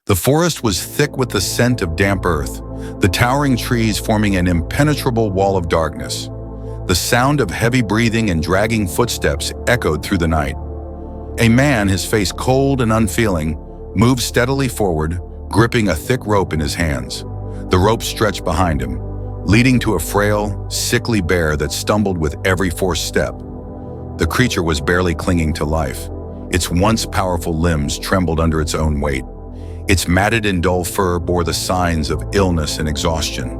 The forest was thick with the scent of damp earth, the towering trees forming an impenetrable wall of darkness. The sound of heavy breathing and dragging footsteps echoed through the night. A man, his face cold and unfeeling, moved steadily forward, gripping a thick rope in his hands. The rope stretched behind him, leading to a frail, sickly bear that stumbled with every forced step. The creature was barely clinging to life. Its once powerful limbs trembled under its own weight. Its matted and dull fur bore the signs of illness and exhaustion.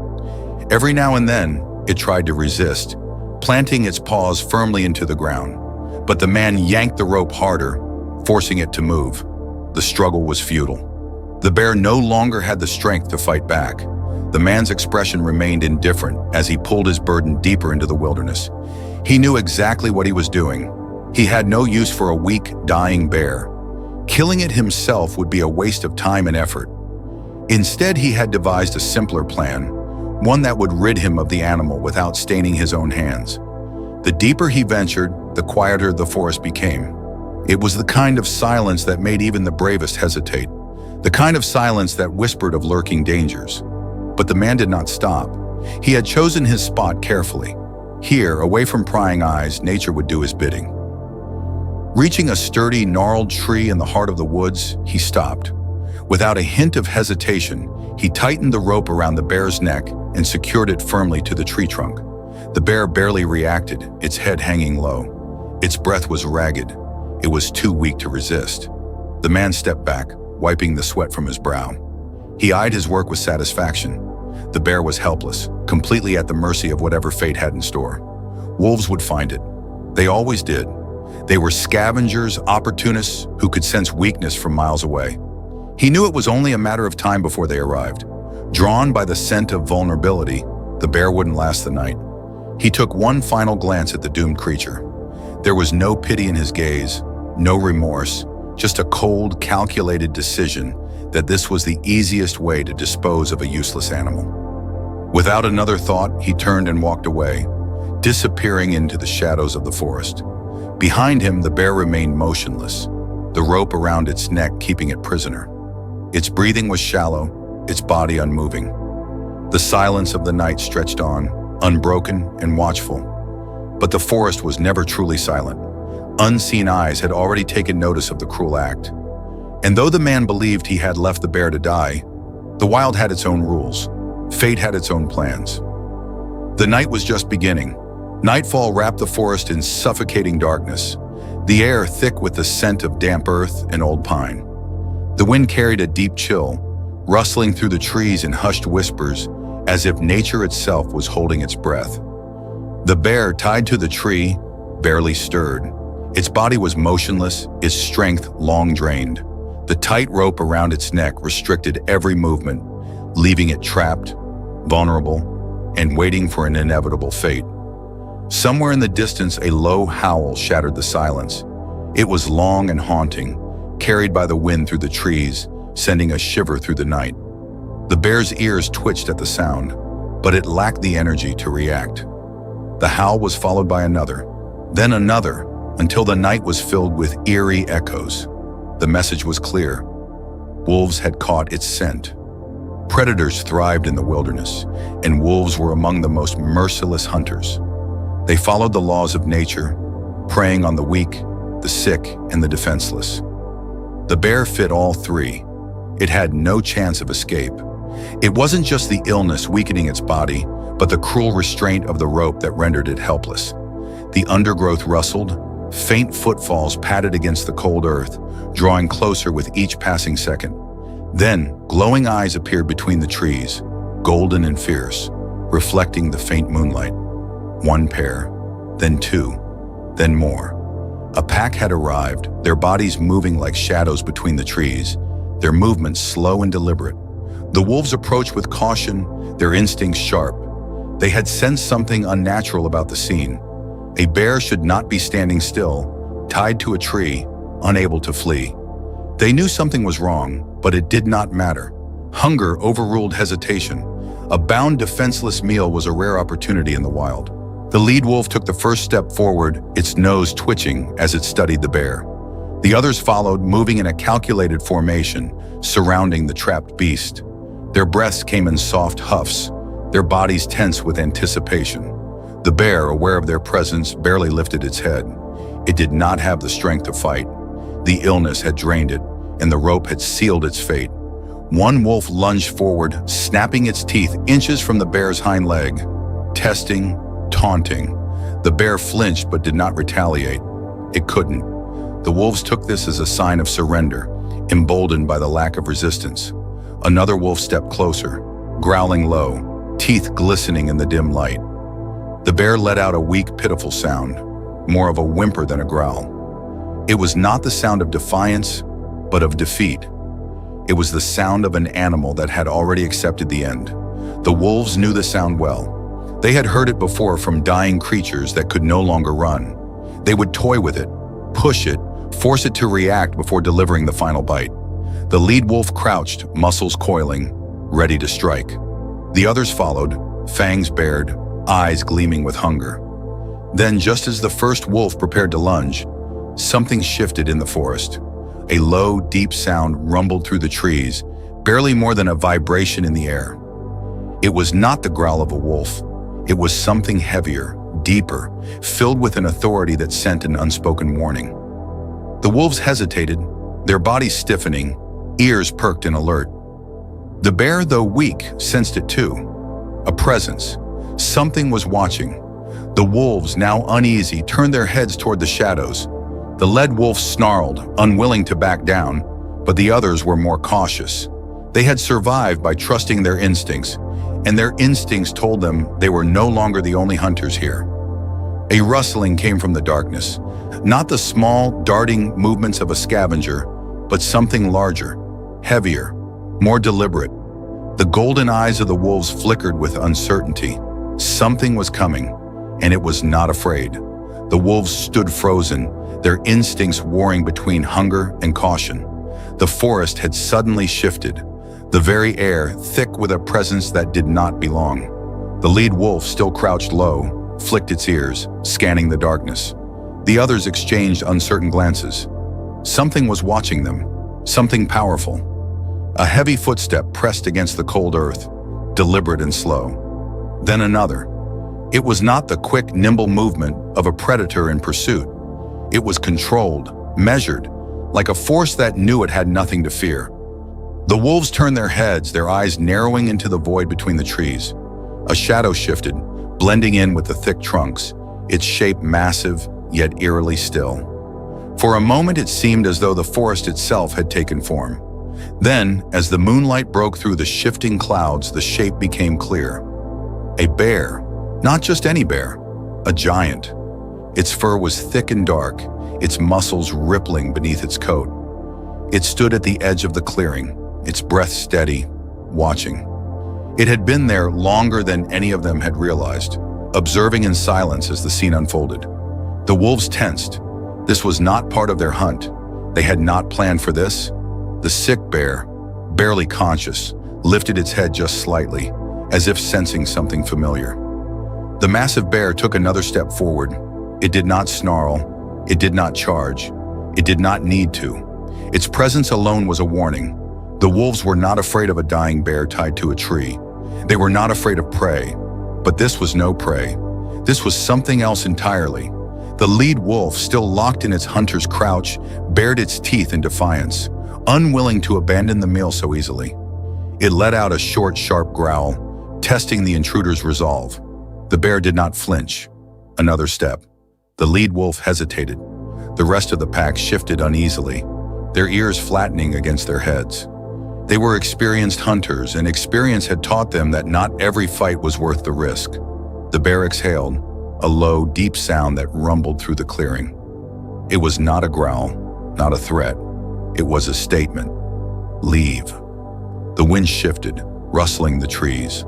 Every now and then, it tried to resist, planting its paws firmly into the ground. But the man yanked the rope harder, forcing it to move. The struggle was futile. The bear no longer had the strength to fight back. The man's expression remained indifferent as he pulled his burden deeper into the wilderness. He knew exactly what he was doing. He had no use for a weak, dying bear. Killing it himself would be a waste of time and effort. Instead, he had devised a simpler plan, one that would rid him of the animal without staining his own hands. The deeper he ventured, the quieter the forest became. It was the kind of silence that made even the bravest hesitate, the kind of silence that whispered of lurking dangers. But the man did not stop. He had chosen his spot carefully. Here, away from prying eyes, nature would do his bidding. Reaching a sturdy, gnarled tree in the heart of the woods, he stopped. Without a hint of hesitation, he tightened the rope around the bear's neck and secured it firmly to the tree trunk. The bear barely reacted, its head hanging low. Its breath was ragged. It was too weak to resist. The man stepped back, wiping the sweat from his brow. He eyed his work with satisfaction. The bear was helpless, completely at the mercy of whatever fate had in store. Wolves would find it. They always did. They were scavengers, opportunists who could sense weakness from miles away. He knew it was only a matter of time before they arrived. Drawn by the scent of vulnerability, the bear wouldn't last the night. He took one final glance at the doomed creature. There was no pity in his gaze, no remorse, just a cold, calculated decision that this was the easiest way to dispose of a useless animal. Without another thought, he turned and walked away, disappearing into the shadows of the forest. Behind him, the bear remained motionless, the rope around its neck keeping it prisoner. Its breathing was shallow, its body unmoving. The silence of the night stretched on, unbroken and watchful. But the forest was never truly silent. Unseen eyes had already taken notice of the cruel act. And though the man believed he had left the bear to die, the wild had its own rules. Fate had its own plans. The night was just beginning. Nightfall wrapped the forest in suffocating darkness, the air thick with the scent of damp earth and old pine. The wind carried a deep chill, rustling through the trees in hushed whispers, as if nature itself was holding its breath. The bear, tied to the tree, barely stirred. Its body was motionless, its strength long drained. The tight rope around its neck restricted every movement, leaving it trapped, vulnerable, and waiting for an inevitable fate. Somewhere in the distance, a low howl shattered the silence. It was long and haunting, carried by the wind through the trees, sending a shiver through the night. The bear's ears twitched at the sound, but it lacked the energy to react. The howl was followed by another, then another, until the night was filled with eerie echoes. The message was clear. Wolves had caught its scent. Predators thrived in the wilderness, and wolves were among the most merciless hunters. They followed the laws of nature, preying on the weak, the sick, and the defenseless. The bear fit all three. It had no chance of escape. It wasn't just the illness weakening its body, but the cruel restraint of the rope that rendered it helpless. The undergrowth rustled, faint footfalls patted against the cold earth, drawing closer with each passing second. Then, glowing eyes appeared between the trees, golden and fierce, reflecting the faint moonlight. One pair, then two, then more. A pack had arrived, their bodies moving like shadows between the trees, their movements slow and deliberate. The wolves approached with caution, their instincts sharp. They had sensed something unnatural about the scene. A bear should not be standing still, tied to a tree, unable to flee. They knew something was wrong, but it did not matter. Hunger overruled hesitation. A bound, defenseless meal was a rare opportunity in the wild. The lead wolf took the first step forward, its nose twitching as it studied the bear. The others followed, moving in a calculated formation, surrounding the trapped beast. Their breaths came in soft huffs, their bodies tense with anticipation. The bear, aware of their presence, barely lifted its head. It did not have the strength to fight. The illness had drained it, and the rope had sealed its fate. One wolf lunged forward, snapping its teeth inches from the bear's hind leg. Testing, taunting. The bear flinched but did not retaliate. It couldn't. The wolves took this as a sign of surrender, emboldened by the lack of resistance. Another wolf stepped closer, growling low, teeth glistening in the dim light. The bear let out a weak, pitiful sound, more of a whimper than a growl. It was not the sound of defiance, but of defeat. It was the sound of an animal that had already accepted the end. The wolves knew the sound well. They had heard it before from dying creatures that could no longer run. They would toy with it, push it, force it to react before delivering the final bite. The lead wolf crouched, muscles coiling, ready to strike. The others followed, fangs bared, eyes gleaming with hunger. Then, just as the first wolf prepared to lunge, something shifted in the forest. A low, deep sound rumbled through the trees, barely more than a vibration in the air. It was not the growl of a wolf. It was something heavier, deeper, filled with an authority that sent an unspoken warning. The wolves hesitated, their bodies stiffening, ears perked in alert. The bear, though weak, sensed it too. A presence. Something was watching. The wolves, now uneasy, turned their heads toward the shadows. The lead wolf snarled, unwilling to back down, but the others were more cautious. They had survived by trusting their instincts, and their instincts told them they were no longer the only hunters here. A rustling came from the darkness, not the small, darting movements of a scavenger, but something larger, heavier, more deliberate. The golden eyes of the wolves flickered with uncertainty. Something was coming, and it was not afraid. The wolves stood frozen, their instincts warring between hunger and caution. The forest had suddenly shifted, the very air thick with a presence that did not belong. The lead wolf still crouched low, flicked its ears, scanning the darkness. The others exchanged uncertain glances. Something was watching them, something powerful. A heavy footstep pressed against the cold earth, deliberate and slow. Then another. It was not the quick, nimble movement of a predator in pursuit. It was controlled, measured, like a force that knew it had nothing to fear. The wolves turned their heads, their eyes narrowing into the void between the trees. A shadow shifted, blending in with the thick trunks, its shape massive, yet eerily still. For a moment it seemed as though the forest itself had taken form. Then, as the moonlight broke through the shifting clouds, the shape became clear. A bear, not just any bear, a giant. Its fur was thick and dark, its muscles rippling beneath its coat. It stood at the edge of the clearing, its breath steady, watching. It had been there longer than any of them had realized, observing in silence as the scene unfolded. The wolves tensed. This was not part of their hunt. They had not planned for this. The sick bear, barely conscious, lifted its head just slightly, as if sensing something familiar. The massive bear took another step forward. It did not snarl. It did not charge. It did not need to. Its presence alone was a warning. The wolves were not afraid of a dying bear tied to a tree. They were not afraid of prey. But this was no prey. This was something else entirely. The lead wolf, still locked in its hunter's crouch, bared its teeth in defiance, unwilling to abandon the meal so easily. It let out a short, sharp growl, testing the intruder's resolve. The bear did not flinch. Another step. The lead wolf hesitated. The rest of the pack shifted uneasily, their ears flattening against their heads. They were experienced hunters, and experience had taught them that not every fight was worth the risk. The bear exhaled, a low, deep sound that rumbled through the clearing. It was not a growl, not a threat. It was a statement. Leave. The wind shifted, rustling the trees.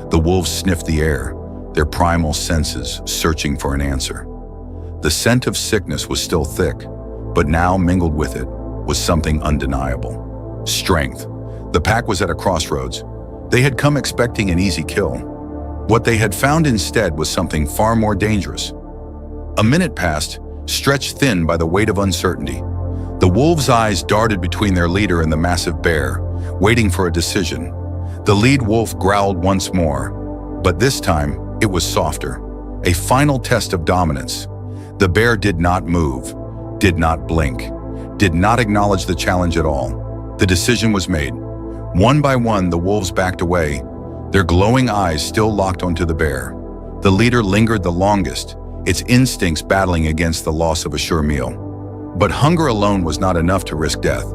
The wolves sniffed the air, their primal senses searching for an answer. The scent of sickness was still thick, but now mingled with it was something undeniable. Strength. The pack was at a crossroads. They had come expecting an easy kill. What they had found instead was something far more dangerous. A minute passed, stretched thin by the weight of uncertainty. The wolves' eyes darted between their leader and the massive bear, waiting for a decision. The lead wolf growled once more, but this time it was softer. A final test of dominance. The bear did not move, did not blink, did not acknowledge the challenge at all. The decision was made. One by one, the wolves backed away, their glowing eyes still locked onto the bear. The leader lingered the longest, its instincts battling against the loss of a sure meal. But hunger alone was not enough to risk death.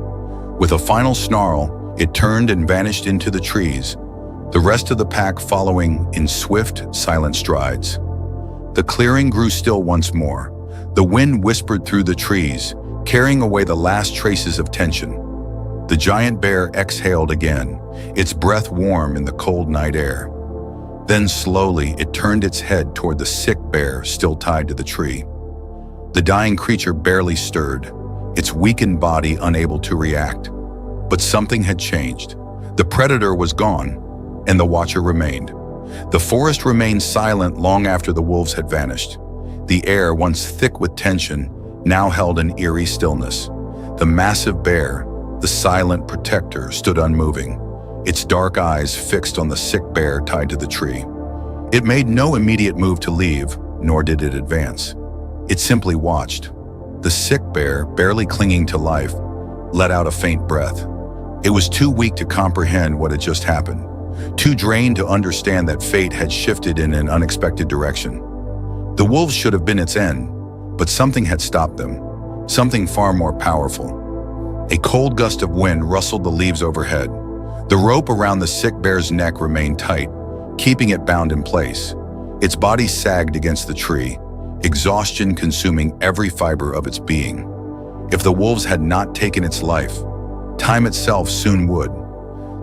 With a final snarl, it turned and vanished into the trees, the rest of the pack following in swift, silent strides. The clearing grew still once more. The wind whispered through the trees, carrying away the last traces of tension. The giant bear exhaled again, its breath warm in the cold night air. Then slowly, it turned its head toward the sick bear still tied to the tree. The dying creature barely stirred, its weakened body unable to react. But something had changed. The predator was gone, and the watcher remained. The forest remained silent long after the wolves had vanished. The air, once thick with tension, now held an eerie stillness. The massive bear, the silent protector, stood unmoving, its dark eyes fixed on the sick bear tied to the tree. It made no immediate move to leave, nor did it advance. It simply watched. The sick bear, barely clinging to life, let out a faint breath. It was too weak to comprehend what had just happened, too drained to understand that fate had shifted in an unexpected direction. The wolves should have been its end, but something had stopped them, something far more powerful. A cold gust of wind rustled the leaves overhead. The rope around the sick bear's neck remained tight, keeping it bound in place. Its body sagged against the tree, exhaustion consuming every fiber of its being. If the wolves had not taken its life, time itself soon would.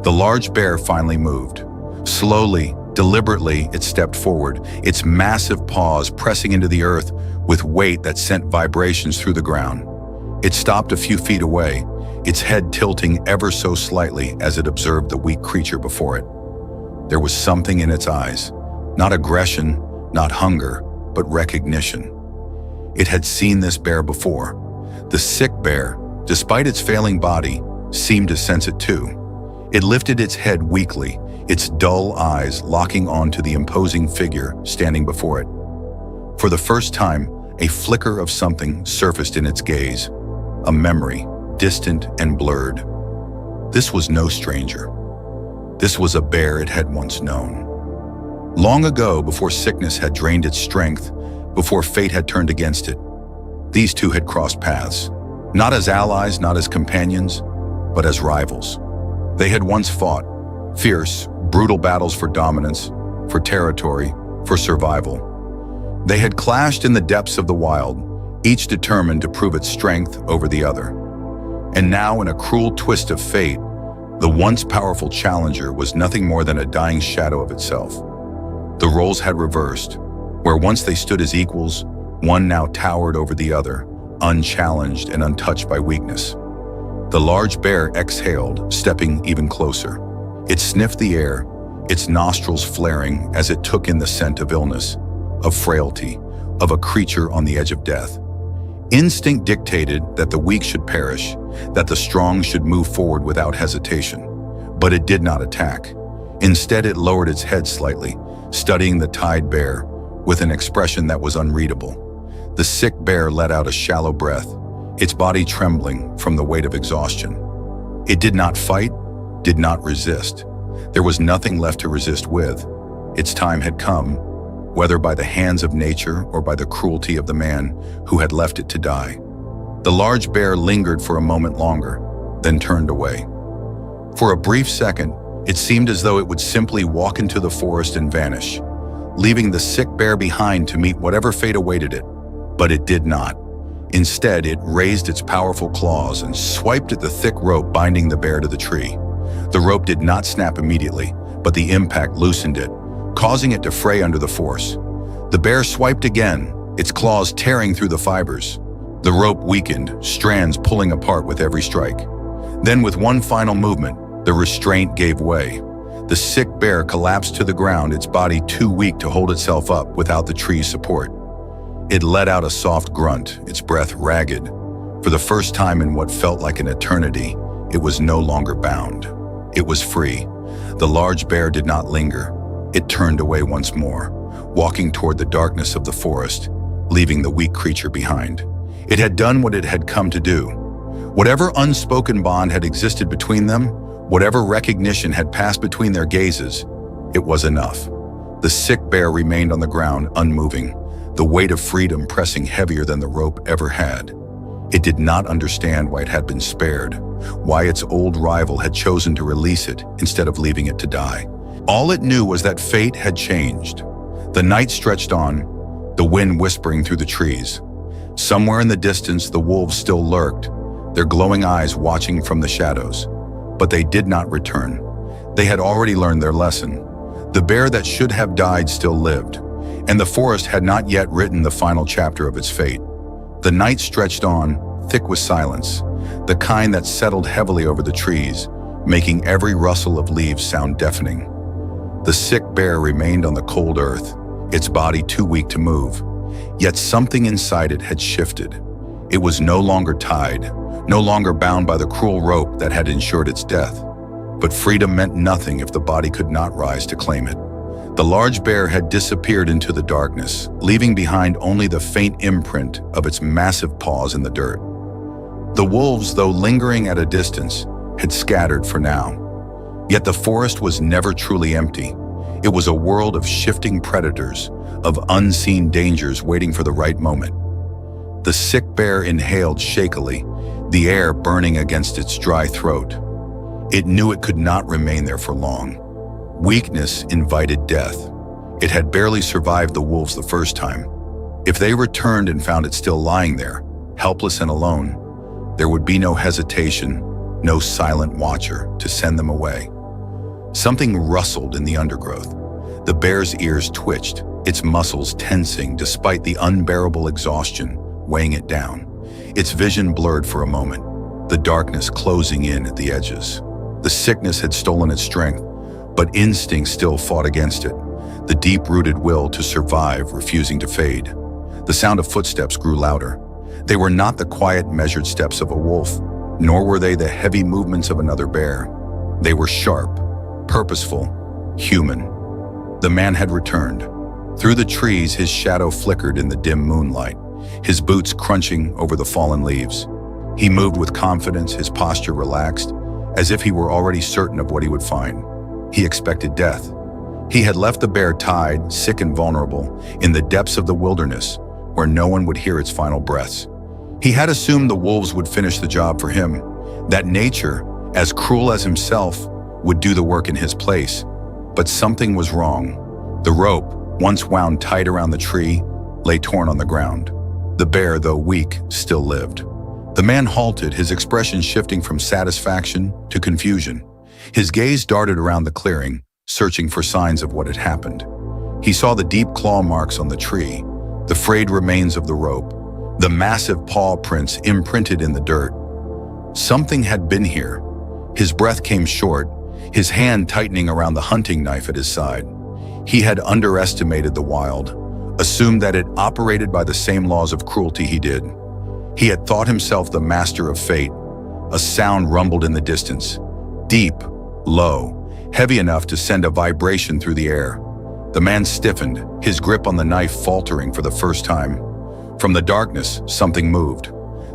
The large bear finally moved. Slowly, deliberately, it stepped forward, its massive paws pressing into the earth with weight that sent vibrations through the ground. It stopped a few feet away, its head tilting ever so slightly as it observed the weak creature before it. There was something in its eyes, not aggression, not hunger, but recognition. It had seen this bear before. The sick bear, despite its failing body, seemed to sense it too. It lifted its head weakly, its dull eyes locking onto the imposing figure standing before it. For the first time, a flicker of something surfaced in its gaze, a memory, distant and blurred. This was no stranger. This was a bear it had once known. Long ago, before sickness had drained its strength, before fate had turned against it, these two had crossed paths, not as allies, not as companions, but as rivals. They had once fought, fierce, brutal battles for dominance, for territory, for survival. They had clashed in the depths of the wild, each determined to prove its strength over the other. And now, in a cruel twist of fate, the once powerful challenger was nothing more than a dying shadow of itself. The roles had reversed. Where once they stood as equals, one now towered over the other, unchallenged and untouched by weakness. The large bear exhaled, stepping even closer. It sniffed the air, its nostrils flaring as it took in the scent of illness, of frailty, of a creature on the edge of death. Instinct dictated that the weak should perish, that the strong should move forward without hesitation. But it did not attack. Instead, it lowered its head slightly, studying the tied bear with an expression that was unreadable. The sick bear let out a shallow breath, its body trembling from the weight of exhaustion. It did not fight, did not resist. There was nothing left to resist with. Its time had come, whether by the hands of nature or by the cruelty of the man who had left it to die. The large bear lingered for a moment longer, then turned away. For a brief second, it seemed as though it would simply walk into the forest and vanish, leaving the sick bear behind to meet whatever fate awaited it. But it did not. Instead, it raised its powerful claws and swiped at the thick rope binding the bear to the tree. The rope did not snap immediately, but the impact loosened it, causing it to fray under the force. The bear swiped again, its claws tearing through the fibers. The rope weakened, strands pulling apart with every strike. Then, with one final movement, the restraint gave way. The sick bear collapsed to the ground, its body too weak to hold itself up without the tree's support. It let out a soft grunt, its breath ragged. For the first time in what felt like an eternity, it was no longer bound. It was free. The large bear did not linger. It turned away once more, walking toward the darkness of the forest, leaving the weak creature behind. It had done what it had come to do. Whatever unspoken bond had existed between them, whatever recognition had passed between their gazes, it was enough. The sick bear remained on the ground, unmoving, the weight of freedom pressing heavier than the rope ever had. It did not understand why it had been spared, why its old rival had chosen to release it instead of leaving it to die. All it knew was that fate had changed. The night stretched on, the wind whispering through the trees. Somewhere in the distance, the wolves still lurked, their glowing eyes watching from the shadows. But they did not return. They had already learned their lesson. The bear that should have died still lived, and the forest had not yet written the final chapter of its fate. The night stretched on, thick with silence, the kind that settled heavily over the trees, making every rustle of leaves sound deafening. The sick bear remained on the cold earth, its body too weak to move. Yet something inside it had shifted. It was no longer tied, no longer bound by the cruel rope that had ensured its death. But freedom meant nothing if the body could not rise to claim it. The large bear had disappeared into the darkness, leaving behind only the faint imprint of its massive paws in the dirt. The wolves, though lingering at a distance, had scattered for now. Yet the forest was never truly empty. It was a world of shifting predators, of unseen dangers waiting for the right moment. The sick bear inhaled shakily, the air burning against its dry throat. It knew it could not remain there for long. Weakness invited death. It had barely survived the wolves the first time. If they returned and found it still lying there, helpless and alone, there would be no hesitation, no silent watcher to send them away. Something rustled in the undergrowth. The bear's ears twitched, its muscles tensing despite the unbearable exhaustion weighing it down. Its vision blurred for a moment, the darkness closing in at the edges. The sickness had stolen its strength, but instinct still fought against it, the deep-rooted will to survive refusing to fade. The sound of footsteps grew louder. They were not the quiet, measured steps of a wolf, nor were they the heavy movements of another bear. They were sharp, purposeful, human. The man had returned. Through the trees, his shadow flickered in the dim moonlight, his boots crunching over the fallen leaves. He moved with confidence, his posture relaxed, as if he were already certain of what he would find. He expected death. He had left the bear tied, sick and vulnerable, in the depths of the wilderness, where no one would hear its final breaths. He had assumed the wolves would finish the job for him, that nature, as cruel as himself, would do the work in his place. But something was wrong. The rope, once wound tight around the tree, lay torn on the ground. The bear, though weak, still lived. The man halted, his expression shifting from satisfaction to confusion. His gaze darted around the clearing, searching for signs of what had happened. He saw the deep claw marks on the tree, the frayed remains of the rope, the massive paw prints imprinted in the dirt. Something had been here. His breath came short, his hand tightening around the hunting knife at his side. He had underestimated the wild, assumed that it operated by the same laws of cruelty he did. He had thought himself the master of fate. A sound rumbled in the distance, deep, low, heavy enough to send a vibration through the air. The man stiffened, his grip on the knife faltering for the first time. From the darkness, something moved.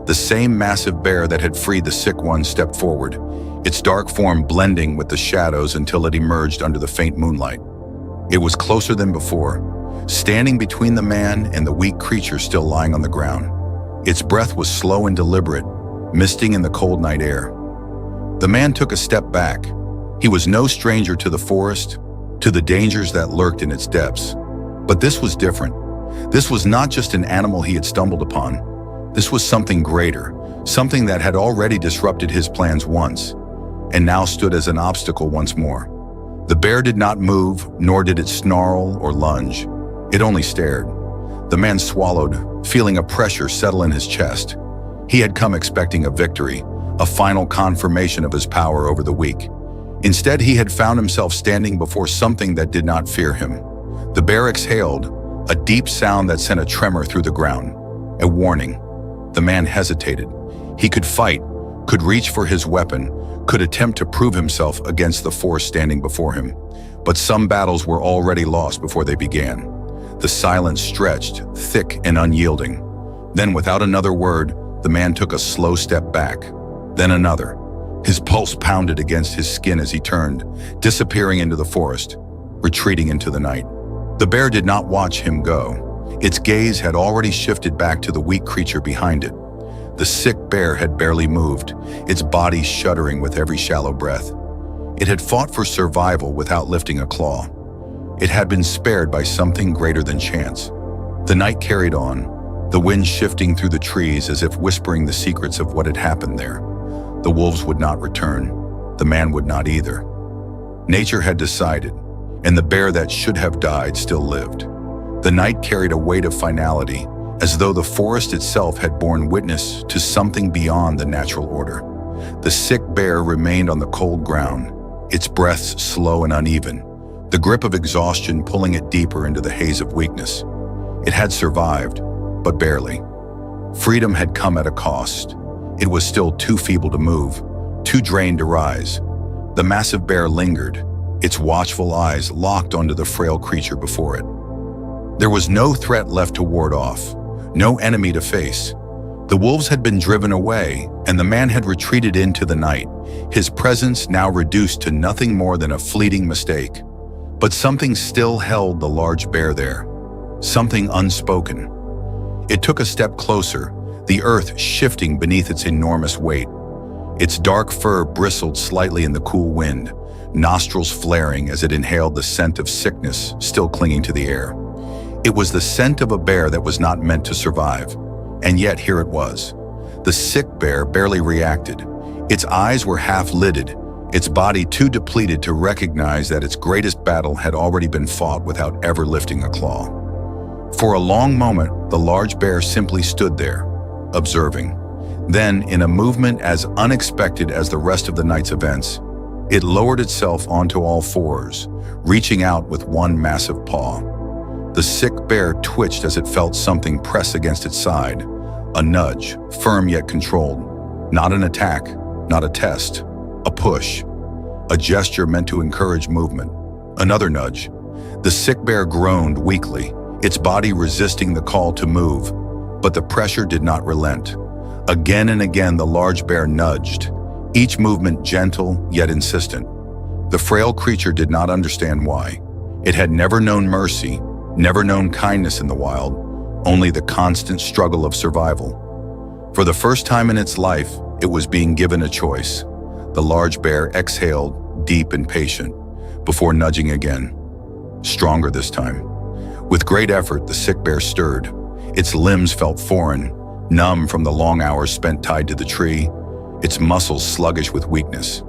The same massive bear that had freed the sick one stepped forward, its dark form blending with the shadows until it emerged under the faint moonlight. It was closer than before, standing between the man and the weak creature still lying on the ground. Its breath was slow and deliberate, misting in the cold night air. The man took a step back. He was no stranger to the forest, to the dangers that lurked in its depths. But this was different. This was not just an animal he had stumbled upon. This was something greater, something that had already disrupted his plans once, and now stood as an obstacle once more. The bear did not move, nor did it snarl or lunge. It only stared. The man swallowed, feeling a pressure settle in his chest. He had come expecting a victory, a final confirmation of his power over the weak. Instead, he had found himself standing before something that did not fear him. The bear exhaled, a deep sound that sent a tremor through the ground. A warning. The man hesitated. He could fight, could reach for his weapon, could attempt to prove himself against the force standing before him. But some battles were already lost before they began. The silence stretched, thick and unyielding. Then, without another word, the man took a slow step back, then another. His pulse pounded against his skin as he turned, disappearing into the forest, retreating into the night. The bear did not watch him go. Its gaze had already shifted back to the weak creature behind it. The sick bear had barely moved, its body shuddering with every shallow breath. It had fought for survival without lifting a claw. It had been spared by something greater than chance. The night carried on, the wind shifting through the trees as if whispering the secrets of what had happened there. The wolves would not return. The man would not either. Nature had decided, and the bear that should have died still lived. The night carried a weight of finality, as though the forest itself had borne witness to something beyond the natural order. The sick bear remained on the cold ground, its breaths slow and uneven, the grip of exhaustion pulling it deeper into the haze of weakness. It had survived, but barely. Freedom had come at a cost. It was still too feeble to move, too drained to rise. The massive bear lingered, its watchful eyes locked onto the frail creature before it. There was no threat left to ward off, no enemy to face. The wolves had been driven away, and the man had retreated into the night, his presence now reduced to nothing more than a fleeting mistake. But something still held the large bear there, something unspoken. It took a step closer, the earth shifting beneath its enormous weight. Its dark fur bristled slightly in the cool wind, nostrils flaring as it inhaled the scent of sickness still clinging to the air. It was the scent of a bear that was not meant to survive, and yet here it was. The sick bear barely reacted. Its eyes were half-lidded, its body too depleted to recognize that its greatest battle had already been fought without ever lifting a claw. For a long moment, the large bear simply stood there, observing. Then, in a movement as unexpected as the rest of the night's events, it lowered itself onto all fours, reaching out with one massive paw. The sick bear twitched as it felt something press against its side, a nudge, firm yet controlled. Not an attack, not a test, a push, a gesture meant to encourage movement. Another nudge. The sick bear groaned weakly, its body resisting the call to move, but the pressure did not relent. Again and again the large bear nudged, each movement gentle yet insistent. The frail creature did not understand why. It had never known mercy, never known kindness in the wild, only the constant struggle of survival. For the first time in its life, it was being given a choice. The large bear exhaled, deep and patient, before nudging again. Stronger this time. With great effort, the sick bear stirred. Its limbs felt foreign, numb from the long hours spent tied to the tree, its muscles sluggish with weakness.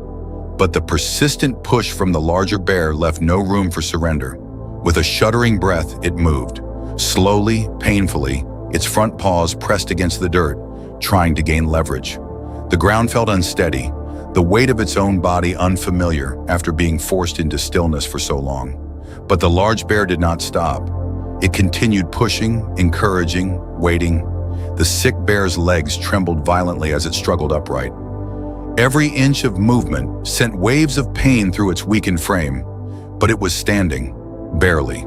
But the persistent push from the larger bear left no room for surrender. With a shuddering breath, it moved. Slowly, painfully, its front paws pressed against the dirt, trying to gain leverage. The ground felt unsteady, the weight of its own body unfamiliar after being forced into stillness for so long. But the large bear did not stop. It continued pushing, encouraging, waiting. The sick bear's legs trembled violently as it struggled upright. Every inch of movement sent waves of pain through its weakened frame, but it was standing, barely.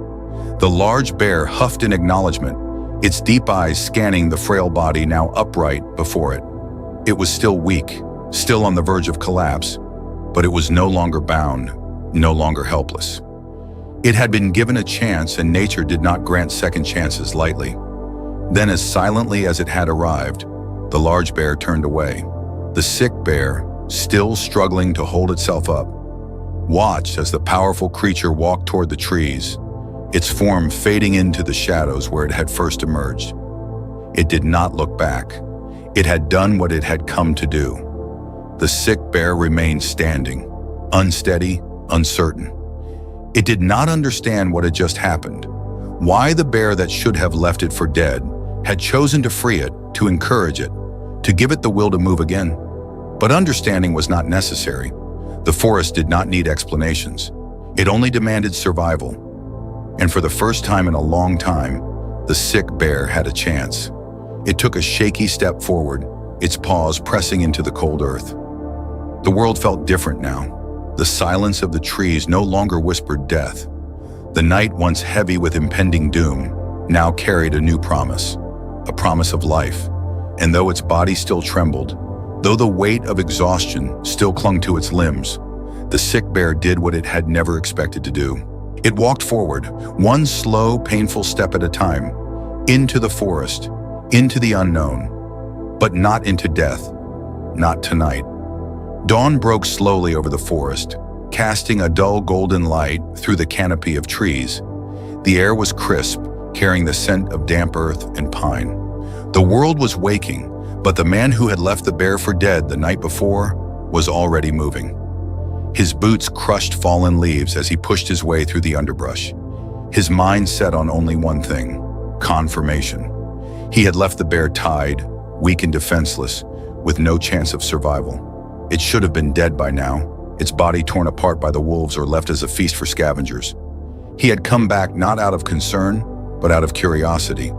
The large bear huffed in acknowledgement, its deep eyes scanning the frail body now upright before it. It was still weak, still on the verge of collapse, but it was no longer bound, no longer helpless. It had been given a chance, and nature did not grant second chances lightly. Then, as silently as it had arrived, the large bear turned away. The sick bear, still struggling to hold itself up, watched as the powerful creature walked toward the trees, its form fading into the shadows where it had first emerged. It did not look back. It had done what it had come to do. The sick bear remained standing, unsteady, uncertain. It did not understand what had just happened, why the bear that should have left it for dead had chosen to free it, to encourage it, to give it the will to move again. But understanding was not necessary. The forest did not need explanations. It only demanded survival. And for the first time in a long time, the sick bear had a chance. It took a shaky step forward, its paws pressing into the cold earth. The world felt different now. The silence of the trees no longer whispered death. The night, once heavy with impending doom, now carried a new promise, a promise of life. And though its body still trembled, though the weight of exhaustion still clung to its limbs, the sick bear did what it had never expected to do. It walked forward, one slow, painful step at a time, into the forest, into the unknown, but not into death, not tonight. Dawn broke slowly over the forest, casting a dull golden light through the canopy of trees. The air was crisp, carrying the scent of damp earth and pine. The world was waking, but the man who had left the bear for dead the night before was already moving. His boots crushed fallen leaves as he pushed his way through the underbrush. His mind set on only one thing: confirmation. He had left the bear tied, weak and defenseless, with no chance of survival. It should have been dead by now, its body torn apart by the wolves or left as a feast for scavengers. He had come back not out of concern, but out of curiosity.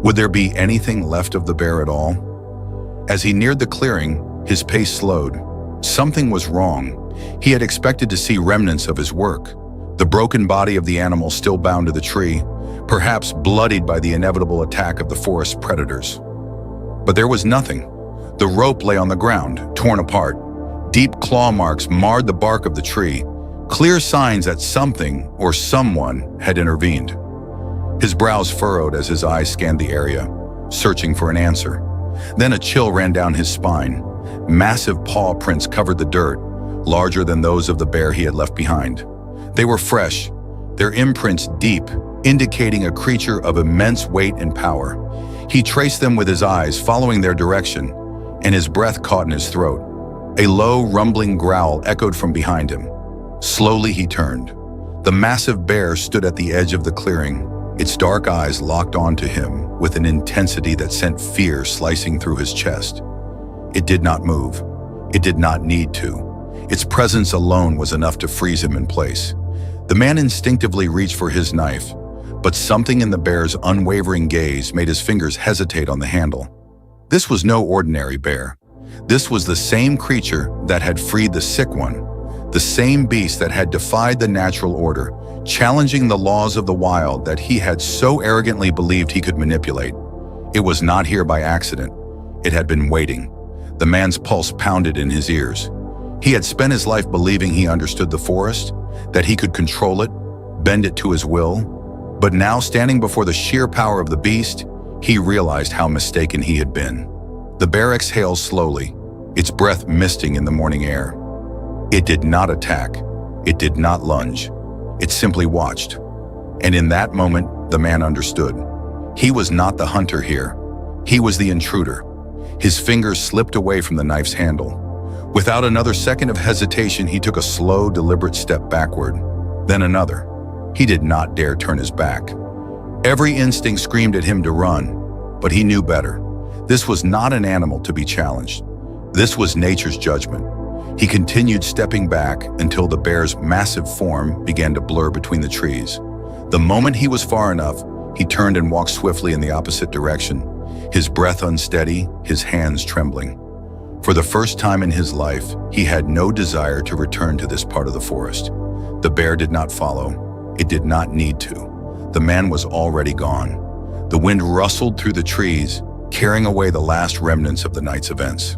Would there be anything left of the bear at all? As he neared the clearing, his pace slowed. Something was wrong. He had expected to see remnants of his work. The broken body of the animal still bound to the tree, perhaps bloodied by the inevitable attack of the forest's predators. But there was nothing. The rope lay on the ground, torn apart. Deep claw marks marred the bark of the tree, clear signs that something or someone had intervened. His brows furrowed as his eyes scanned the area, searching for an answer. Then a chill ran down his spine. Massive paw prints covered the dirt, larger than those of the bear he had left behind. They were fresh, their imprints deep, indicating a creature of immense weight and power. He traced them with his eyes, following their direction, and his breath caught in his throat. A low, rumbling growl echoed from behind him. Slowly he turned. The massive bear stood at the edge of the clearing, its dark eyes locked onto him with an intensity that sent fear slicing through his chest. It did not move. It did not need to. Its presence alone was enough to freeze him in place. The man instinctively reached for his knife, but something in the bear's unwavering gaze made his fingers hesitate on the handle. This was no ordinary bear. This was the same creature that had freed the sick one, the same beast that had defied the natural order, challenging the laws of the wild that he had so arrogantly believed he could manipulate. It was not here by accident. It had been waiting. The man's pulse pounded in his ears. He had spent his life believing he understood the forest, that he could control it, bend it to his will. But now, standing before the sheer power of the beast, he realized how mistaken he had been. The bear exhaled slowly, its breath misting in the morning air. It did not attack. It did not lunge. It simply watched. And in that moment, the man understood. He was not the hunter here. He was the intruder. His fingers slipped away from the knife's handle. Without another second of hesitation, he took a slow, deliberate step backward, then another. He did not dare turn his back. Every instinct screamed at him to run, but he knew better. This was not an animal to be challenged. This was nature's judgment. He continued stepping back until the bear's massive form began to blur between the trees. The moment he was far enough, he turned and walked swiftly in the opposite direction, his breath unsteady, his hands trembling. For the first time in his life, he had no desire to return to this part of the forest. The bear did not follow. It did not need to. The man was already gone. The wind rustled through the trees, carrying away the last remnants of the night's events.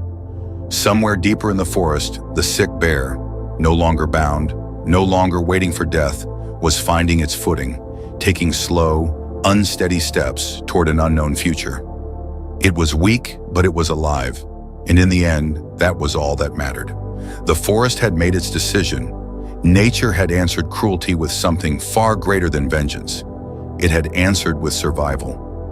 Somewhere deeper in the forest, the sick bear, no longer bound, no longer waiting for death, was finding its footing, taking slow, unsteady steps toward an unknown future. It was weak, but it was alive. And in the end, that was all that mattered. The forest had made its decision. Nature had answered cruelty with something far greater than vengeance. It had answered with survival.